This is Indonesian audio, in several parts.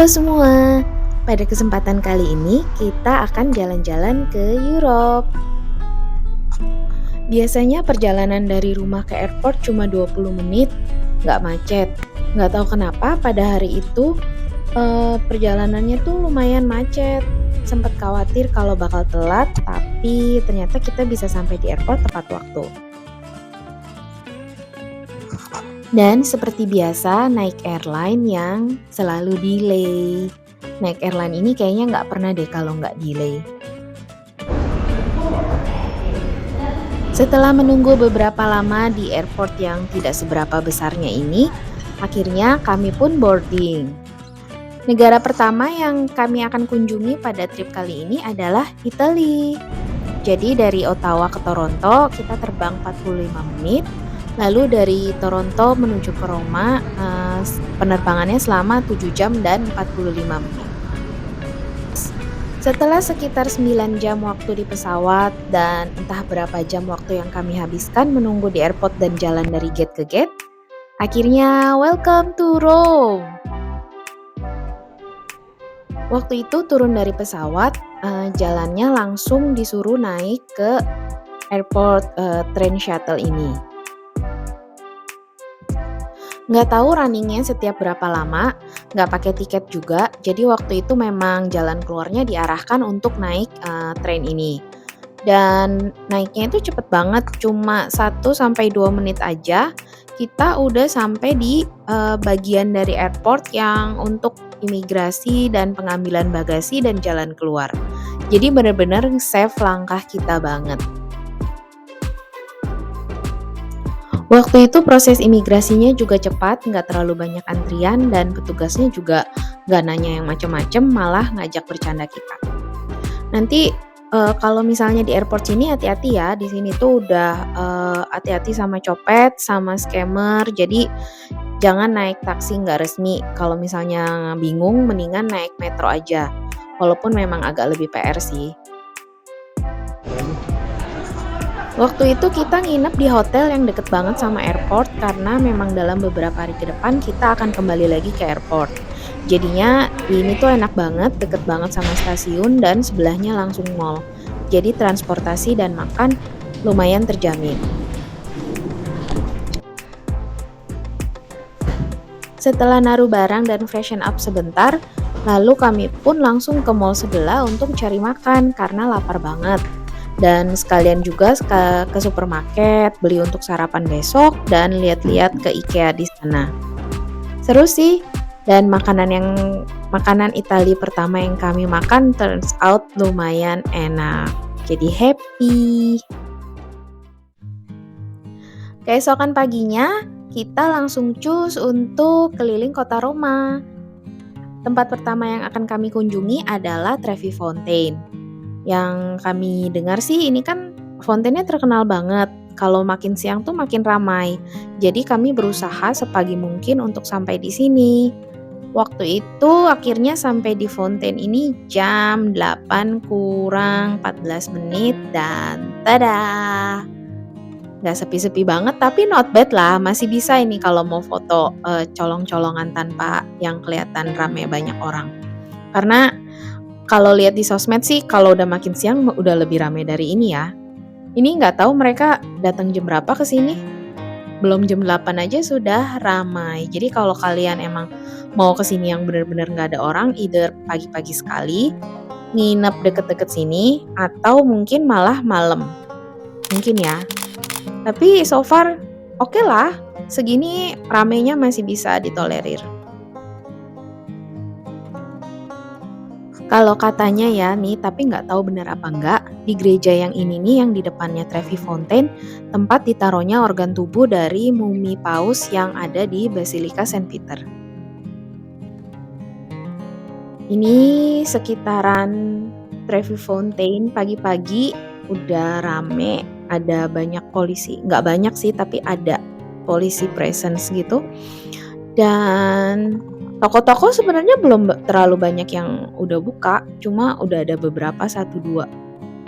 Halo semua, pada kesempatan kali ini kita akan jalan-jalan ke Europe. Biasanya perjalanan dari rumah ke airport cuma 20 menit, nggak macet. Nggak tahu kenapa pada hari itu perjalanannya tuh lumayan macet. Sempat khawatir kalau bakal telat, tapi ternyata kita bisa sampai di airport tepat waktu. Dan seperti biasa naik airline yang selalu delay. Naik airline ini kayaknya nggak pernah deh kalau nggak delay. Setelah menunggu beberapa lama di airport yang tidak seberapa besarnya ini, akhirnya kami pun boarding. Negara pertama yang kami akan kunjungi pada trip kali ini adalah Italy. Jadi dari Ottawa ke Toronto kita terbang 45 menit, lalu dari Toronto menuju ke Roma penerbangannya selama 7 jam dan 45 menit. Setelah sekitar 9 jam waktu di pesawat dan entah berapa jam waktu yang kami habiskan menunggu di airport dan jalan dari gate ke gate, akhirnya welcome to Rome. Waktu itu turun dari pesawat, jalannya langsung disuruh naik ke airport train shuttle ini. Nggak tahu runningnya setiap berapa lama, nggak pakai tiket juga, jadi waktu itu memang jalan keluarnya diarahkan untuk naik train ini. Dan naiknya itu cepet banget, cuma 1 sampai 2 menit aja kita udah sampai di bagian dari airport yang untuk imigrasi dan pengambilan bagasi dan jalan keluar. Jadi bener-bener save langkah kita banget. Waktu itu proses imigrasinya juga cepat, nggak terlalu banyak antrian dan petugasnya juga nggak nanya yang macem-macem, malah ngajak bercanda kita. Nanti kalau misalnya di airport sini hati-hati ya, di sini tuh udah hati-hati sama copet, sama scammer, jadi jangan naik taksi nggak resmi. Kalau misalnya bingung, mendingan naik metro aja. Walaupun memang agak lebih PR sih. Waktu itu kita nginep di hotel yang deket banget sama airport karena memang dalam beberapa hari ke depan kita akan kembali lagi ke airport. Jadinya ini tuh enak banget, deket banget sama stasiun dan sebelahnya langsung mall. Jadi transportasi dan makan lumayan terjamin. Setelah naruh barang dan freshen up sebentar, lalu kami pun langsung ke mall sebelah untuk cari makan karena lapar banget. Dan sekalian juga ke supermarket, beli untuk sarapan besok dan lihat-lihat ke IKEA di sana. Seru sih, dan makanan Italia pertama yang kami makan turns out lumayan enak. Jadi happy. Keesokan paginya, kita langsung cus untuk keliling kota Roma. Tempat pertama yang akan kami kunjungi adalah Trevi Fountain. Yang kami dengar sih ini kan fountainnya terkenal banget. Kalau makin siang tuh makin ramai. Jadi kami berusaha sepagi mungkin untuk sampai di sini. Waktu itu akhirnya sampai di fountain ini jam 8 kurang 14 menit dan tada! Nggak sepi-sepi banget tapi not bad lah. Masih bisa ini kalau mau foto colong-colongan tanpa yang kelihatan rame banyak orang. Karena kalau lihat di sosmed sih, kalau udah makin siang udah lebih ramai dari ini ya. Ini nggak tahu mereka datang jam berapa ke sini. Belum jam 8 aja sudah ramai. Jadi kalau kalian emang mau ke sini yang benar-benar nggak ada orang, either pagi-pagi sekali, nginep deket-deket sini, atau mungkin malah malam. Mungkin ya. Tapi so far oke lah. Segini ramainya masih bisa ditolerir. Kalau katanya ya nih, tapi nggak tahu benar apa enggak, di gereja yang ini nih yang di depannya Trevi Fountain, tempat ditaruhnya organ tubuh dari mumi paus yang ada di Basilika Saint Peter. Ini sekitaran Trevi Fountain pagi-pagi udah rame, ada banyak polisi, nggak banyak sih tapi ada polisi presence gitu. Dan toko-toko sebenarnya belum terlalu banyak yang udah buka, cuma udah ada beberapa 1-2.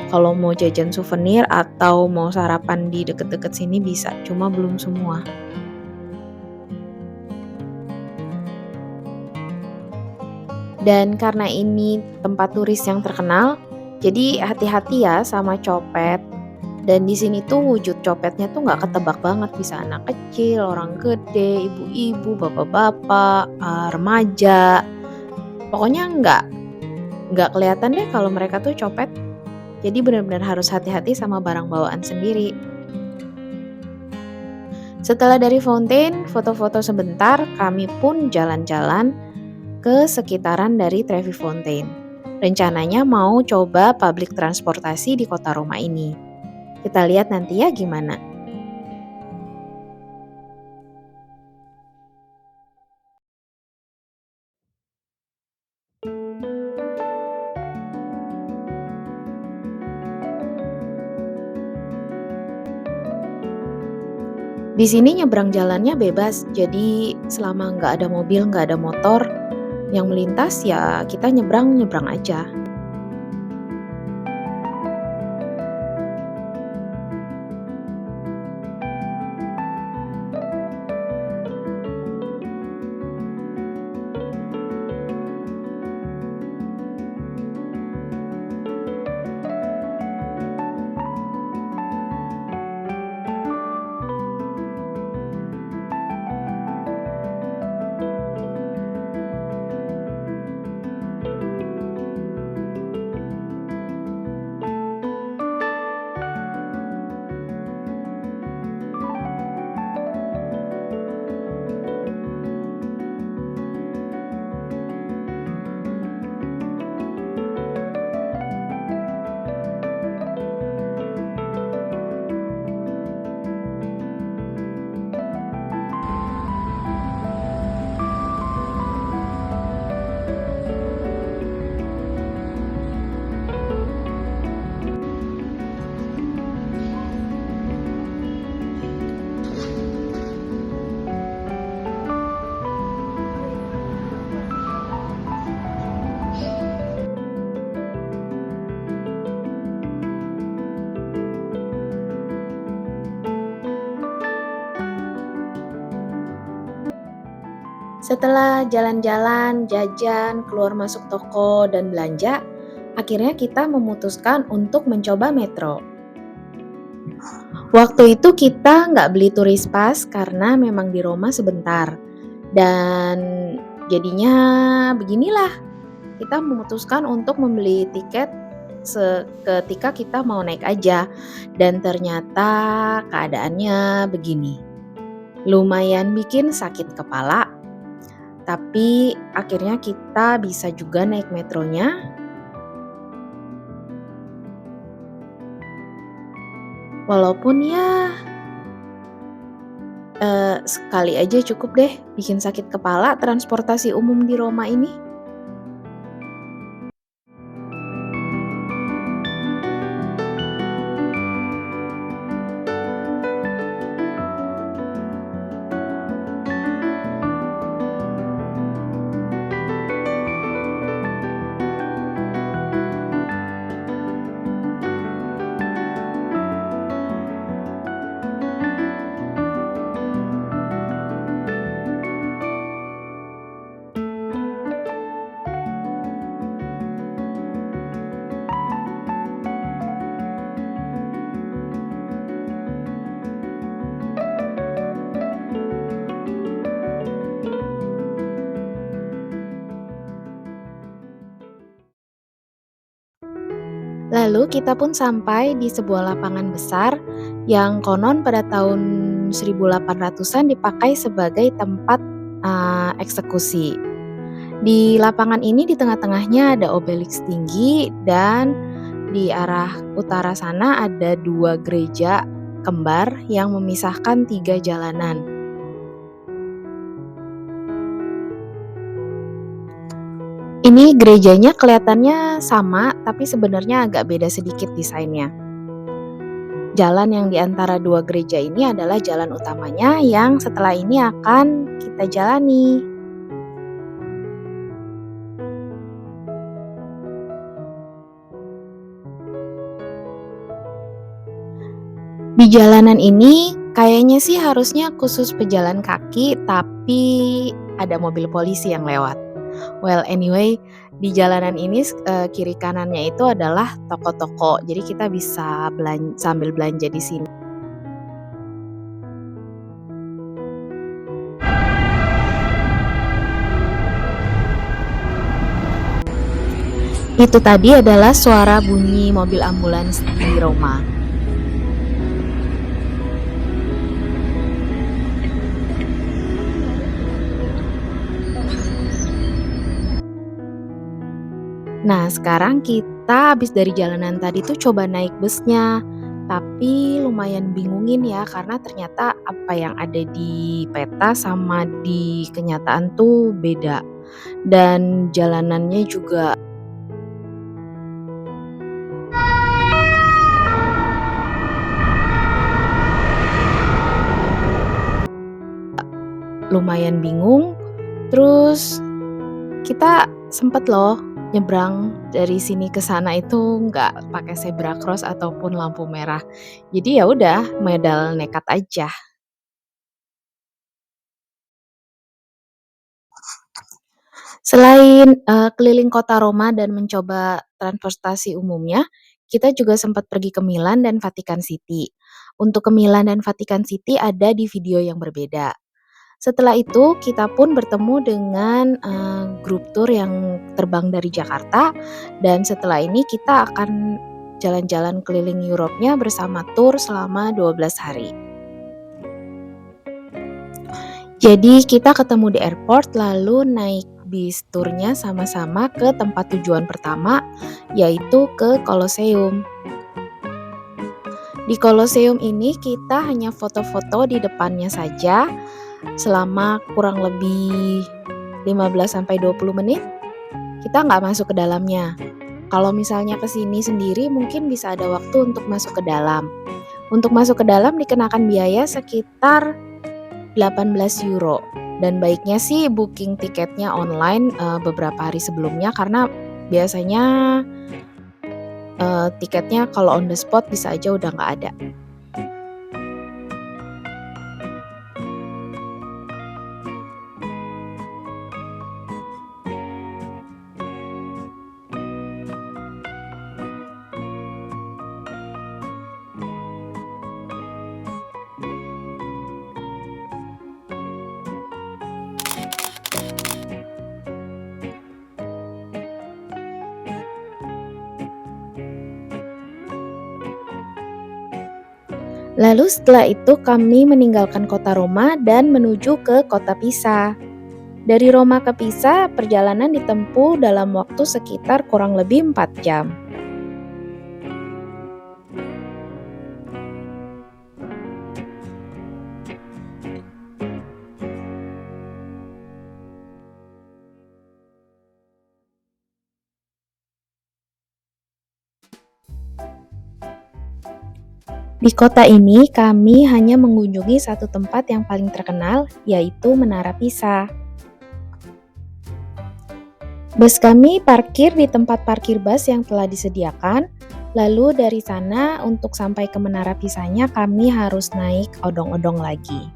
Kalau mau jajan souvenir atau mau sarapan di deket-deket sini bisa, cuma belum semua. Dan karena ini tempat turis yang terkenal, jadi hati-hati ya sama copet. Dan di sini tuh wujud copetnya tuh nggak ketebak banget, bisa anak kecil, orang gede, ibu-ibu, bapak-bapak, remaja. Pokoknya nggak kelihatan deh kalau mereka tuh copet. Jadi benar-benar harus hati-hati sama barang bawaan sendiri. Setelah dari fountain, foto-foto sebentar, kami pun jalan-jalan ke sekitaran dari Trevi Fountain. Rencananya mau coba public transportasi di kota Roma ini. Kita lihat nanti ya gimana. Di sini nyebrang jalannya bebas, jadi selama nggak ada mobil, nggak ada motor yang melintas ya kita nyebrang-nyebrang aja. Setelah jalan-jalan, jajan, keluar masuk toko, dan belanja, akhirnya kita memutuskan untuk mencoba metro. Waktu itu kita nggak beli turis pass karena memang di Roma sebentar. Dan jadinya beginilah, kita memutuskan untuk membeli tiket ketika kita mau naik aja. Dan ternyata keadaannya begini. Lumayan bikin sakit kepala, tapi akhirnya kita bisa juga naik metronya. Walaupun ya sekali aja cukup deh bikin sakit kepala transportasi umum di Roma ini. Lalu kita pun sampai di sebuah lapangan besar yang konon pada tahun 1800-an dipakai sebagai tempat eksekusi. Di lapangan ini di tengah-tengahnya ada obelisk tinggi dan di arah utara sana ada dua gereja kembar yang memisahkan tiga jalanan. Ini gerejanya kelihatannya sama, tapi sebenarnya agak beda sedikit desainnya. Jalan yang di antara dua gereja ini adalah jalan utamanya yang setelah ini akan kita jalani. Di jalanan ini kayaknya sih harusnya khusus pejalan kaki, tapi ada mobil polisi yang lewat. Well, anyway, di jalanan ini kiri kanannya itu adalah toko-toko. Jadi kita bisa sambil belanja di sini. Itu tadi adalah suara bunyi mobil ambulans di Roma. Nah, sekarang kita habis dari jalanan tadi tuh coba naik busnya. Tapi lumayan bingungin ya, karena ternyata apa yang ada di peta sama di kenyataan tuh beda. Dan jalanannya juga lumayan bingung. Terus kita sempet loh nyebrang dari sini ke sana itu nggak pakai zebra cross ataupun lampu merah. Jadi ya udah medal nekat aja. Selain, keliling kota Roma dan mencoba transportasi umumnya, kita juga sempat pergi ke Milan dan Vatikan City. Untuk ke Milan dan Vatikan City ada di video yang berbeda. Setelah itu kita pun bertemu dengan, grup tour yang terbang dari Jakarta, dan setelah ini kita akan jalan-jalan keliling Europe-nya bersama tour selama 12 hari. Jadi kita ketemu di airport lalu naik bis turnya sama-sama ke tempat tujuan pertama, yaitu ke Colosseum. Di Colosseum ini kita hanya foto-foto di depannya saja selama kurang lebih 15-20 menit. Kita nggak masuk ke dalamnya. Kalau misalnya ke sini sendiri mungkin bisa ada waktu untuk masuk ke dalam. Untuk masuk ke dalam dikenakan biaya sekitar 18 euro. Dan baiknya sih booking tiketnya online beberapa hari sebelumnya, karena biasanya tiketnya kalau on the spot bisa aja udah nggak ada. Lalu setelah itu kami meninggalkan kota Roma dan menuju ke kota Pisa. Dari Roma ke Pisa, perjalanan ditempuh dalam waktu sekitar kurang lebih 4 jam. Di kota ini kami hanya mengunjungi satu tempat yang paling terkenal, yaitu Menara Pisa. Bus kami parkir di tempat parkir bus yang telah disediakan, lalu dari sana untuk sampai ke Menara Pisanya kami harus naik odong-odong lagi.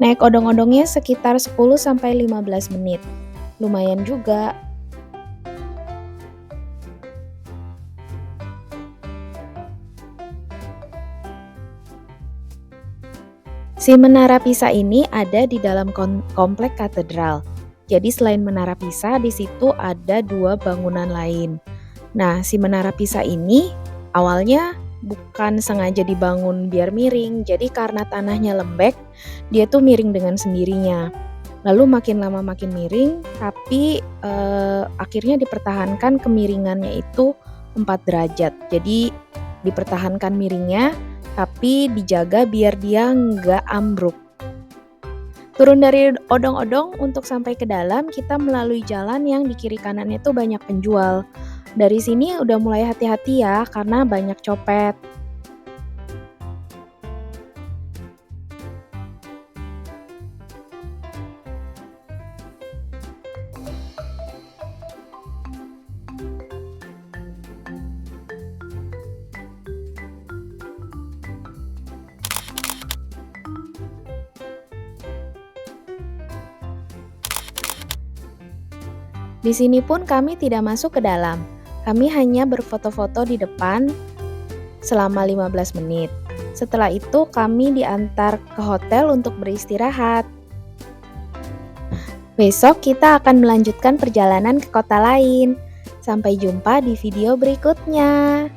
Naik odong-odongnya sekitar 10-15 menit. Lumayan juga. Si Menara Pisa ini ada di dalam komplek katedral. Jadi selain Menara Pisa, di situ ada 2 bangunan lain. Nah, si Menara Pisa ini awalnya bukan sengaja dibangun biar miring. Jadi karena tanahnya lembek, dia tuh miring dengan sendirinya. Lalu makin lama makin miring, tapi akhirnya dipertahankan kemiringannya itu 4 derajat. Jadi dipertahankan miringnya, tapi dijaga biar dia nggak ambruk. Turun dari odong-odong untuk sampai ke dalam, kita melalui jalan yang di kiri kanannya tuh banyak penjual. Dari sini udah mulai hati-hati ya, karena banyak copet. Di sini pun kami tidak masuk ke dalam. Kami hanya berfoto-foto di depan selama 15 menit. Setelah itu kami diantar ke hotel untuk beristirahat. Besok kita akan melanjutkan perjalanan ke kota lain. Sampai jumpa di video berikutnya.